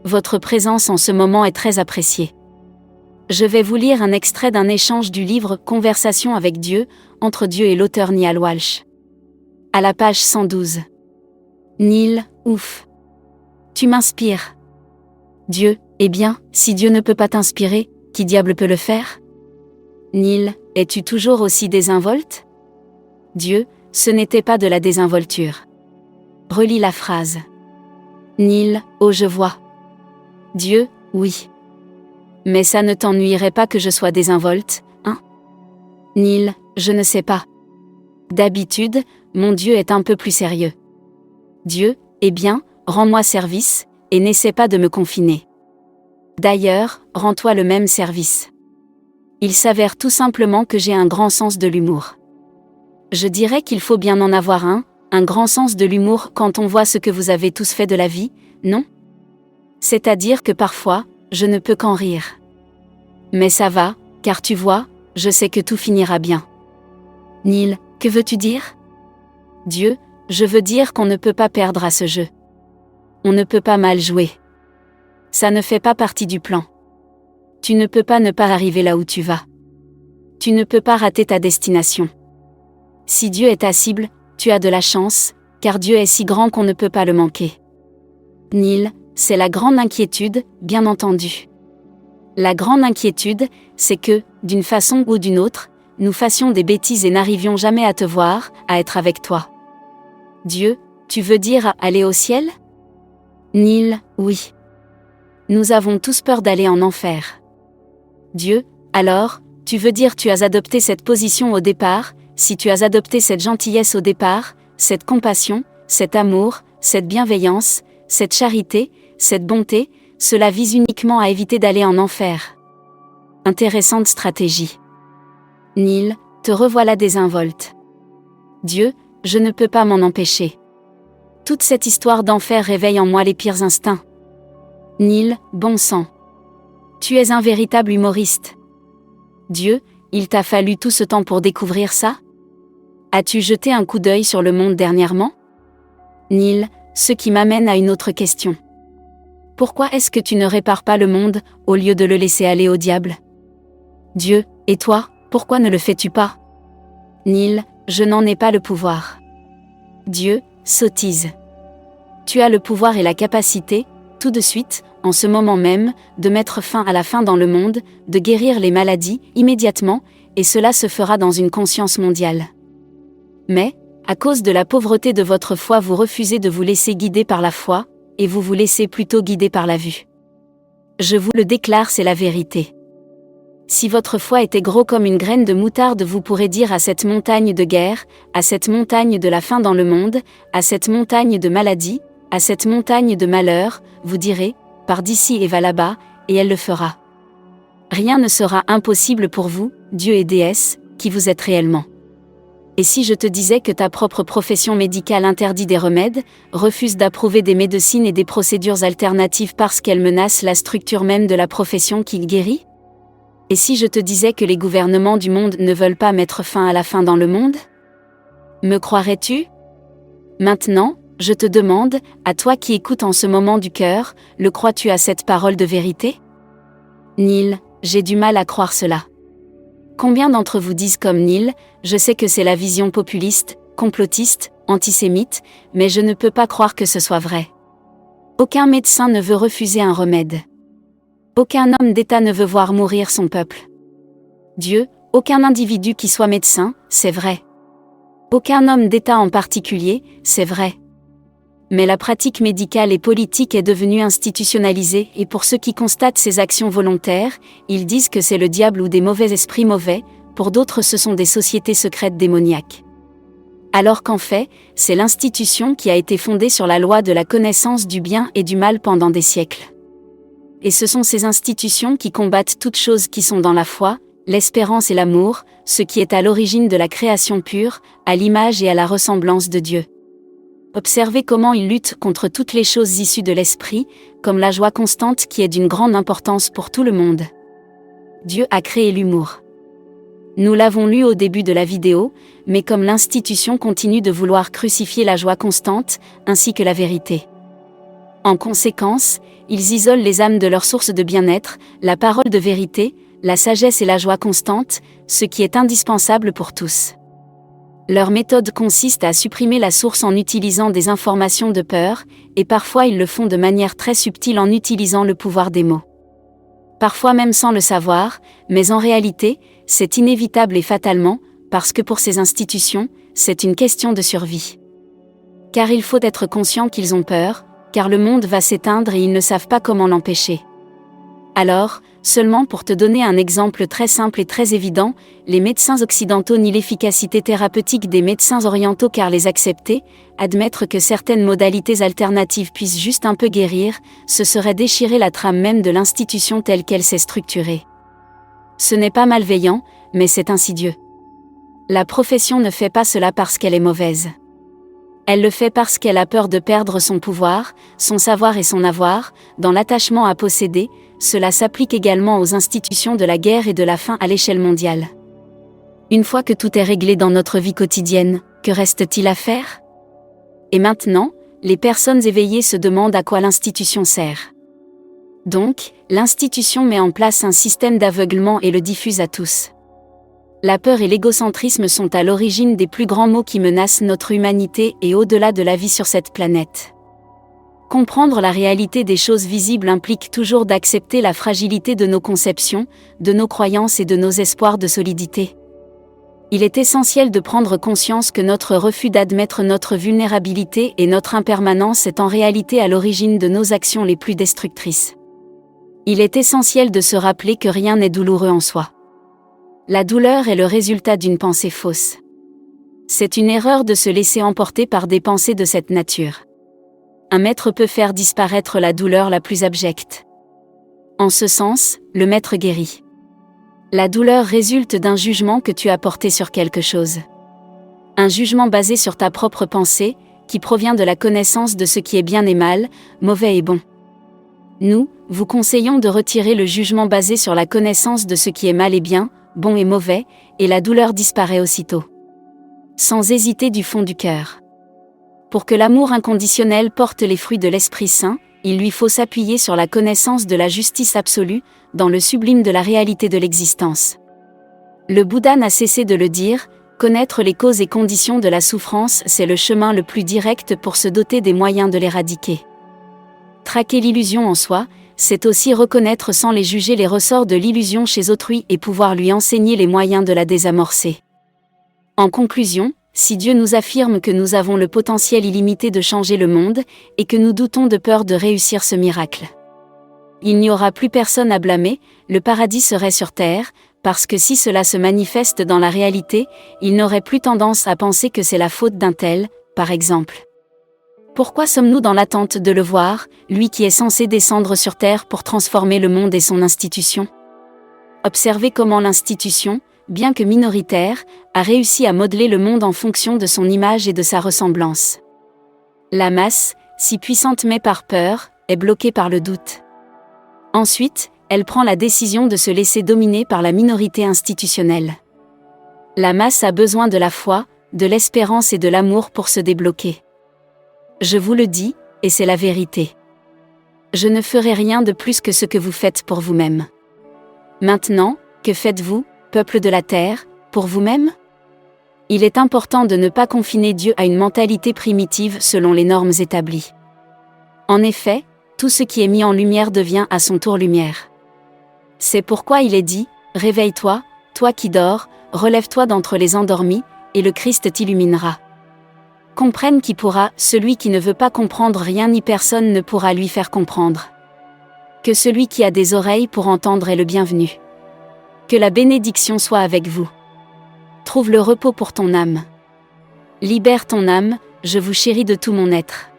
Votre présence en ce moment est très appréciée. Je vais vous lire un extrait d'un échange du livre Conversation avec Dieu, entre Dieu et l'auteur Niall Walsh. À la page 112. Neil, ouf. Tu m'inspires. Dieu, eh bien, si Dieu ne peut pas t'inspirer, qui diable peut le faire? Neil, es-tu toujours aussi désinvolte? Dieu, ce n'était pas de la désinvolture. Relis la phrase. Neil, oh je vois. Dieu, oui. Mais ça ne t'ennuierait pas que je sois désinvolte, hein? Neil, je ne sais pas. D'habitude, mon Dieu est un peu plus sérieux. Dieu, eh bien, rends-moi service, et n'essaie pas de me confiner. D'ailleurs, rends-toi le même service. Il s'avère tout simplement que j'ai un grand sens de l'humour. Je dirais qu'il faut bien en avoir un grand sens de l'humour quand on voit ce que vous avez tous fait de la vie, non? C'est-à-dire que parfois, je ne peux qu'en rire. Mais ça va, car tu vois, je sais que tout finira bien. Neil, que veux-tu dire? Dieu, je veux dire qu'on ne peut pas perdre à ce jeu. On ne peut pas mal jouer. Ça ne fait pas partie du plan. Tu ne peux pas ne pas arriver là où tu vas. Tu ne peux pas rater ta destination. Si Dieu est ta cible, tu as de la chance, car Dieu est si grand qu'on ne peut pas le manquer. Neil, c'est la grande inquiétude, bien entendu. La grande inquiétude, c'est que, d'une façon ou d'une autre, nous fassions des bêtises et n'arrivions jamais à te voir, à être avec toi. Dieu, tu veux dire aller au ciel? Neil, oui. Nous avons tous peur d'aller en enfer. Dieu, alors, tu veux dire tu as adopté cette position au départ, si tu as adopté cette gentillesse au départ, cette compassion, cet amour, cette bienveillance, cette charité, cette bonté, cela vise uniquement à éviter d'aller en enfer. Intéressante stratégie. Neil, te revoilà désinvolte. Dieu, je ne peux pas m'en empêcher. Toute cette histoire d'enfer réveille en moi les pires instincts. Neil, bon sang. Tu es un véritable humoriste. Dieu, il t'a fallu tout ce temps pour découvrir ça? As-tu jeté un coup d'œil sur le monde dernièrement? Neil, ce qui m'amène à une autre question. Pourquoi est-ce que tu ne répares pas le monde, au lieu de le laisser aller au diable? Dieu, et toi, pourquoi ne le fais-tu pas? Neil, je n'en ai pas le pouvoir. Dieu, sottise. Tu as le pouvoir et la capacité, tout de suite, en ce moment même, de mettre fin à la faim dans le monde, de guérir les maladies, immédiatement, et cela se fera dans une conscience mondiale. Mais, à cause de la pauvreté de votre foi, vous refusez de vous laisser guider par la foi, et vous vous laissez plutôt guider par la vue. Je vous le déclare, c'est la vérité. Si votre foi était gros comme une graine de moutarde, vous pourrez dire à cette montagne de guerre, à cette montagne de la faim dans le monde, à cette montagne de maladie, à cette montagne de malheur, vous direz, pars d'ici et va là-bas, et elle le fera. Rien ne sera impossible pour vous, Dieu et déesse, qui vous êtes réellement. Et si je te disais que ta propre profession médicale interdit des remèdes, refuse d'approuver des médecines et des procédures alternatives parce qu'elles menacent la structure même de la profession qui guérit? Et si je te disais que les gouvernements du monde ne veulent pas mettre fin à la faim dans le monde? Me croirais-tu? Maintenant, je te demande, à toi qui écoutes en ce moment du cœur, le crois-tu à cette parole de vérité? Neil, j'ai du mal à croire cela. Combien d'entre vous disent comme Neil, je sais que c'est la vision populiste, complotiste, antisémite, mais je ne peux pas croire que ce soit vrai. Aucun médecin ne veut refuser un remède. Aucun homme d'État ne veut voir mourir son peuple. Dieu, aucun individu qui soit médecin, c'est vrai. Aucun homme d'État en particulier, c'est vrai. Mais la pratique médicale et politique est devenue institutionnalisée et pour ceux qui constatent ces actions volontaires, ils disent que c'est le diable ou des mauvais esprits mauvais, pour d'autres ce sont des sociétés secrètes démoniaques. Alors qu'en fait, c'est l'institution qui a été fondée sur la loi de la connaissance du bien et du mal pendant des siècles. Et ce sont ces institutions qui combattent toutes choses qui sont dans la foi, l'espérance et l'amour, ce qui est à l'origine de la création pure, à l'image et à la ressemblance de Dieu. Observez comment ils luttent contre toutes les choses issues de l'esprit, comme la joie constante qui est d'une grande importance pour tout le monde. Dieu a créé l'humour. Nous l'avons lu au début de la vidéo, mais comme l'institution continue de vouloir crucifier la joie constante, ainsi que la vérité. En conséquence, ils isolent les âmes de leur source de bien-être, la parole de vérité, la sagesse et la joie constante, ce qui est indispensable pour tous. Leur méthode consiste à supprimer la source en utilisant des informations de peur, et parfois ils le font de manière très subtile en utilisant le pouvoir des mots. Parfois même sans le savoir, mais en réalité, c'est inévitable et fatalement, parce que pour ces institutions, c'est une question de survie. Car il faut être conscient qu'ils ont peur, car le monde va s'éteindre et ils ne savent pas comment l'empêcher. Alors, seulement pour te donner un exemple très simple et très évident, les médecins occidentaux nient l'efficacité thérapeutique des médecins orientaux car les accepter, admettre que certaines modalités alternatives puissent juste un peu guérir, ce serait déchirer la trame même de l'institution telle qu'elle s'est structurée. Ce n'est pas malveillant, mais c'est insidieux. La profession ne fait pas cela parce qu'elle est mauvaise. Elle le fait parce qu'elle a peur de perdre son pouvoir, son savoir et son avoir, dans l'attachement à posséder. Cela s'applique également aux institutions de la guerre et de la faim à l'échelle mondiale. Une fois que tout est réglé dans notre vie quotidienne, que reste-t-il à faire ? Et maintenant, les personnes éveillées se demandent à quoi l'institution sert. Donc, l'institution met en place un système d'aveuglement et le diffuse à tous. La peur et l'égocentrisme sont à l'origine des plus grands maux qui menacent notre humanité et au-delà de la vie sur cette planète. Comprendre la réalité des choses visibles implique toujours d'accepter la fragilité de nos conceptions, de nos croyances et de nos espoirs de solidité. Il est essentiel de prendre conscience que notre refus d'admettre notre vulnérabilité et notre impermanence est en réalité à l'origine de nos actions les plus destructrices. Il est essentiel de se rappeler que rien n'est douloureux en soi. La douleur est le résultat d'une pensée fausse. C'est une erreur de se laisser emporter par des pensées de cette nature. Un maître peut faire disparaître la douleur la plus abjecte. En ce sens, le maître guérit. La douleur résulte d'un jugement que tu as porté sur quelque chose. Un jugement basé sur ta propre pensée, qui provient de la connaissance de ce qui est bien et mal, mauvais et bon. Nous, vous conseillons de retirer le jugement basé sur la connaissance de ce qui est mal et bien, bon et mauvais, et la douleur disparaît aussitôt. Sans hésiter du fond du cœur. Pour que l'amour inconditionnel porte les fruits de l'Esprit Saint, il lui faut s'appuyer sur la connaissance de la justice absolue, dans le sublime de la réalité de l'existence. Le Bouddha n'a cessé de le dire, connaître les causes et conditions de la souffrance, c'est le chemin le plus direct pour se doter des moyens de l'éradiquer. Traquer l'illusion en soi, c'est aussi reconnaître sans les juger les ressorts de l'illusion chez autrui et pouvoir lui enseigner les moyens de la désamorcer. En conclusion, si Dieu nous affirme que nous avons le potentiel illimité de changer le monde, et que nous doutons de peur de réussir ce miracle, il n'y aura plus personne à blâmer, le paradis serait sur terre, parce que si cela se manifeste dans la réalité, il n'aurait plus tendance à penser que c'est la faute d'un tel, par exemple. Pourquoi sommes-nous dans l'attente de le voir, lui qui est censé descendre sur terre pour transformer le monde et son institution ? Observez comment l'institution, bien que minoritaire, a réussi à modeler le monde en fonction de son image et de sa ressemblance. La masse, si puissante mais par peur, est bloquée par le doute. Ensuite, elle prend la décision de se laisser dominer par la minorité institutionnelle. La masse a besoin de la foi, de l'espérance et de l'amour pour se débloquer. Je vous le dis, et c'est la vérité. Je ne ferai rien de plus que ce que vous faites pour vous-même. Maintenant, que faites-vous, peuple de la terre, pour vous-même ? Il est important de ne pas confiner Dieu à une mentalité primitive selon les normes établies. En effet, tout ce qui est mis en lumière devient à son tour lumière. C'est pourquoi il est dit, « Réveille-toi, toi qui dors, relève-toi d'entre les endormis, et le Christ t'illuminera. » Comprenne qui pourra, celui qui ne veut pas comprendre rien ni personne ne pourra lui faire comprendre. Que celui qui a des oreilles pour entendre est le bienvenu. Que la bénédiction soit avec vous. Trouve le repos pour ton âme. Libère ton âme, je vous chéris de tout mon être.